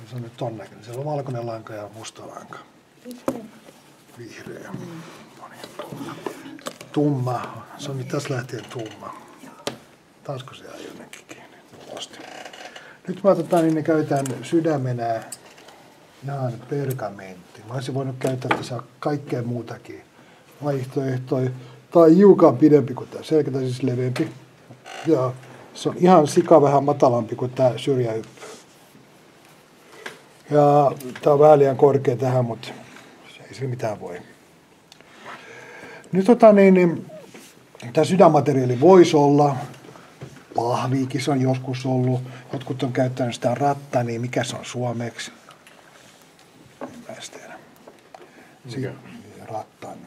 Se on nyt ton näköinen. Siellä on valkoinen lanka ja musta lanka. Vihreä. Tumma. Se on nyt tässä lähtien tumma. Taasko se jää jonnekin kiinni? Nyt mä käytän sydämenä ihan pergamentti. Mä olisin voinut käyttää tässä kaikkea muutakin vaihtoehtoja. Tää on hiukan pidempi kuin tää selkä, siis leveämpi. Ja se on ihan sika vähän matalampi kuin tää syrjähyppy. Ja tää on vähän liian korkea tähän, mutta ei sillä mitään voi. Nyt tää sydänmateriaali voisi olla. Pahviikin se on joskus ollut. Jotkut on käyttänyt sitä rattaa, niin mikä se on suomeksi? En mä edes tiedä. Rattan.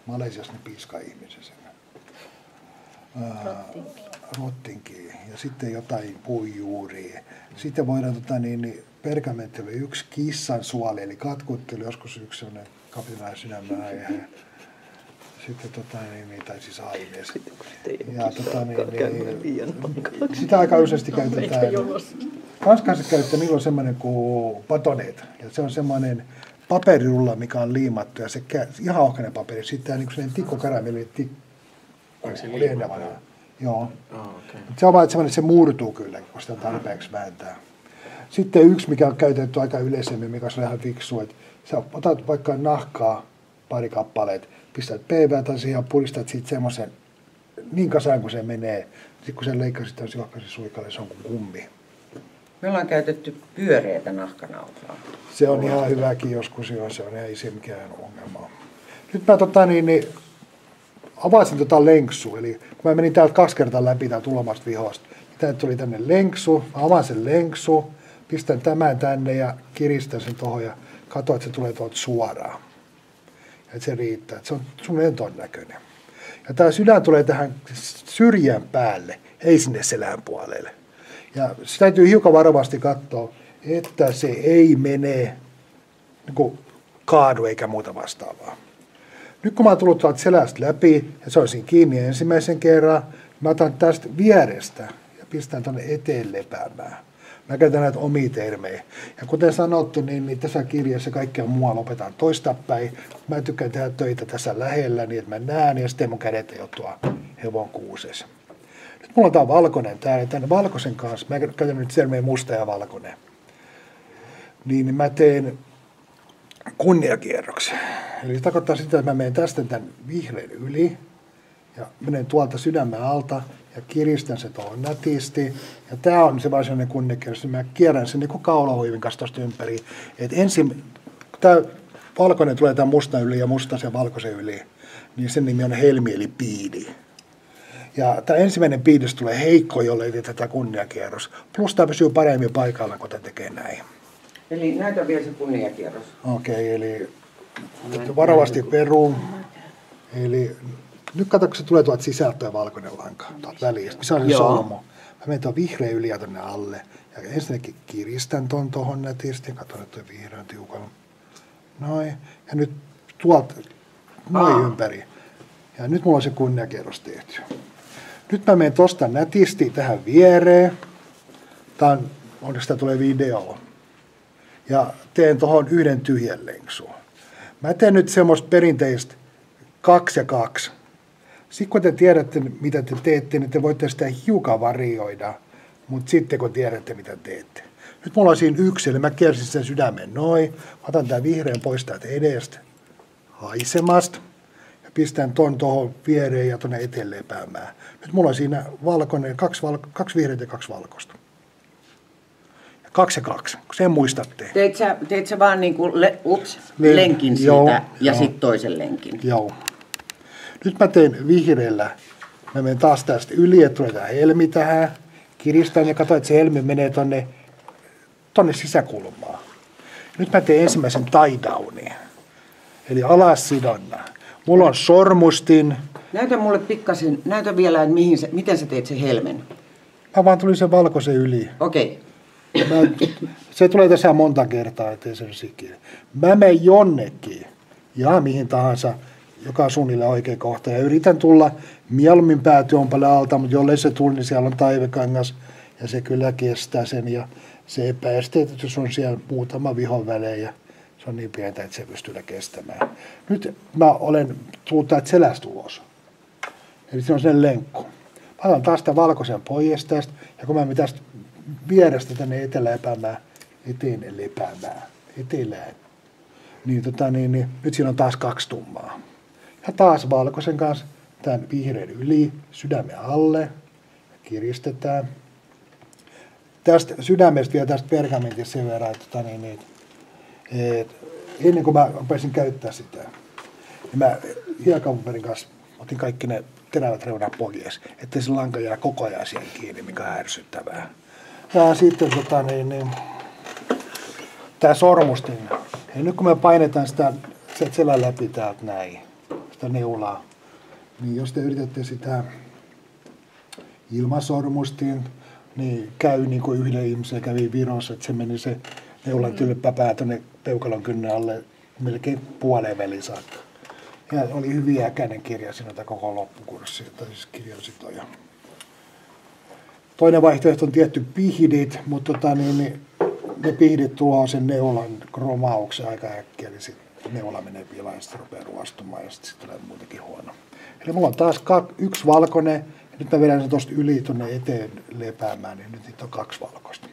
Malesiassa ne piiskaa ihmisen sen. Rottinki. Ja sitten jotain puujuuria. Sitten voidaan pergamentti oli yksi kissan suoli, eli katkutti oli joskus yksi sellainen kapinainen sydämenaihe. Sitten tai siis aines. Ja sitä aika useasti käytetään. Ranskassa käytetään, niillä on semmoinen kuin batonet. Ja se on semmoinen paperirulla, mikä on liimattu ja se ihan ohkainen paperi. Sitten niin kuin tikkokaramelli oli ennen vanhaa. Joo. Okay. Se on vaan semmoinen, että se murtuu kyllä, kun sitä tarpeeksi vääntää. Sitten yksi, mikä on käytetty aika yleisemmin, mikä on ihan fiksu, että sä otat vaikka nahkaa pari kappaleet, pistät PV:tä siihen ja puristat siitä semmoisen niin kasaan kuin se menee. Sitten kun sen leikkasit täysin johkaisen suikalle, se on kuin kummi. Me ollaan käytetty pyöreätä nahkanautaa. Se on ihan hyväkin joskus, joo, se on ei se mikään ongelma. Nyt mä avasin lenksua, eli kun mä menin täältä 2 kertaa läpi täältä ulomasta vihosta, niin tuli tänne lenksu, mä avaan sen lenksu, pistän tämän tänne ja kiristän sen tohon ja katsoin, että se tulee tuolta suoraan. Että se riittää, että se on suunnilleen ton näköinen. Ja tää sydän tulee tähän syrjän päälle, ei sinne selän puolelle. Ja se täytyy hiukan varovasti katsoa, että se ei mene niin kuin kaadu eikä muuta vastaavaa. Nyt kun mä oon tullut tuolta selästä läpi ja se on siinä kiinni ensimmäisen kerran, mä otan tästä vierestä ja pistän tuonne eteen lepäämään. Mä käytän näitä omia termejä. Ja kuten sanottu, niin tässä kirjassa kaikkea mua lopetan toistapäin. Mä tykkään tehdä töitä tässä lähellä niin, että mä näen ja sitten mun kädet ei ole tuolla hevon kuusessa. Nyt mulla on tää valkoinen täällä. Tämän valkoisen kanssa, mä käytän nyt termejä musta ja valkoinen. Niin mä teen kunniakierroksen. Eli se tarkoittaa sitä, että mä menen tästä tämän vihreän yli ja menen tuolta sydämen alta ja kiristän se tuohon nätisti. Ja tää on se varsinainen kunniakierros. Mä kierrän sen niin kuin kaulahuivin kanssa tuosta ympäri. Et ensin, kun tää valkoinen tulee tämän mustan yli ja musta sen valkoisen yli, niin sen nimi on helmi eli piidi. Ja tämä ensimmäinen piidis tulee heikko, jolle ei tee tätä kunniakierros. Plus tämä pysyy paremmin paikalla, kun tämä tekee näin. Eli näytä vielä se kunniakierros. Okei, eli varovasti peru. Eli nyt katso, kun se tulee tuolta sisältä valkoinen lanka tuolta välistä. Missä on se solmu? Mä menen tuon vihreä yli ja tonne alle. Ja ensinnäkin kiristän tuohon nätisti. Katson, että tuo vihreä on tiukalla. Noin. Ja nyt tuolta noin ympäri. Ja nyt mulla on se kunniakierros tehty. Nyt mä menen tosta nätisti tähän viereen. Onneksi tää tulee video. Ja teen tuohon yhden tyhjän lenksuun. Mä teen nyt semmoista perinteistä 2 ja 2. Sitten kun te tiedätte, mitä te teette, niin te voitte sitä hiukan varioida. Mutta sitten kun tiedätte, mitä teette. Nyt mulla on siinä 1, eli mä kiersin sen sydämen noin. Otan tää vihreän pois täältä edestä haisemasta. Ja pistän ton tuohon viereen ja tuonne eteen lepäämään. Nyt mulla on siinä valkoinen, 2 vihreitä ja 2 valkoista. 2 ja 2, kun sen muistatte. Teit sä vaan niin kuin lenkin siitä ja sitten toisen lenkin? Joo. Nyt mä teen vihreällä. Mä menen taas tästä yli, että tulee tää helmi tähän. Kiristän ja katsoin, että se helmi menee tonne sisäkulmaan. Nyt mä teen ensimmäisen tie-downin. Eli alassidonna. Mulla on sormustin. Näytä mulle pikkasen, näytä vielä, että miten sä teet sen helmen. Mä vaan tulin sen valkoisen yli. Okei. Se tulee tässä monta kertaa, ettei se sikiä. Mä menen jonnekin ja mihin tahansa, joka on suunnilleen oikea kohta. Ja yritän tulla, mieluummin pääty on paljon alta, mutta jollei se tule, niin siellä on taivekangas. Ja se kyllä kestää sen ja se epäesteetys on siellä muutama vihon välein ja se on niin pientä, että se pystyy kestämään. Nyt mä olen tullut täältä selästä ulos. Eli se on sen lenkku. Mä otan taas sitä valkoisen pois tästä ja kun mä menen tästä vierestä tänne etelään, niin nyt siinä on taas 2 tummaa. Ja taas valkoisen kanssa tämän vihreän yli, sydämen alle ja kiristetään. Tästä sydämestä vielä tästä pergamentista sen verran, että ennen kuin mä rupesin käyttää sitä, niin mä hiekapaperin kanssa otin kaikki ne terävät reunat pois, ettei se lanka jää koko ajan siihen kiinni, mikä on ärsyttävää. Ja sitten tää sormustin. Ja nyt kun me painetaan sitä selän läpi täältä näin, sitä neulaa, niin jos te yritätte sitä ilmasormustin, niin käy niin kuin yhdelle ihmiselle kävi Virossa, että se meni se neulan tylppäpää tuonne peukalon kynnen alle melkein puoleen väliin saakka. Ja oli hyviä kädenkirja siinä koko loppukurssia, tai siis kirjoisitoja. Toinen vaihtoehto on tietty pihdit, mutta ne pihdit tuo sen neulan kromauksen aika äkkiä, eli sitten neula menee pilaan ja sitten rupeaa ruostumaan ja sitten tulee muutenkin huono. Eli mulla on taas 1 valkoinen, ja nyt mä vedän sen tuosta yli tuonne eteen lepäämään, niin nyt niitä on 2 valkoista.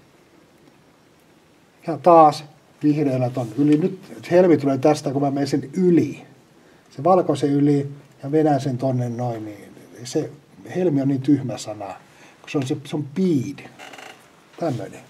Ja taas vihreällä ton yli. Nyt helmi tulee tästä, kun mä menen sen yli. Se valkoisen yli ja vedän sen tonne noin, niin se helmi on niin tyhmä sana, kun se on bead. Tämmöinen.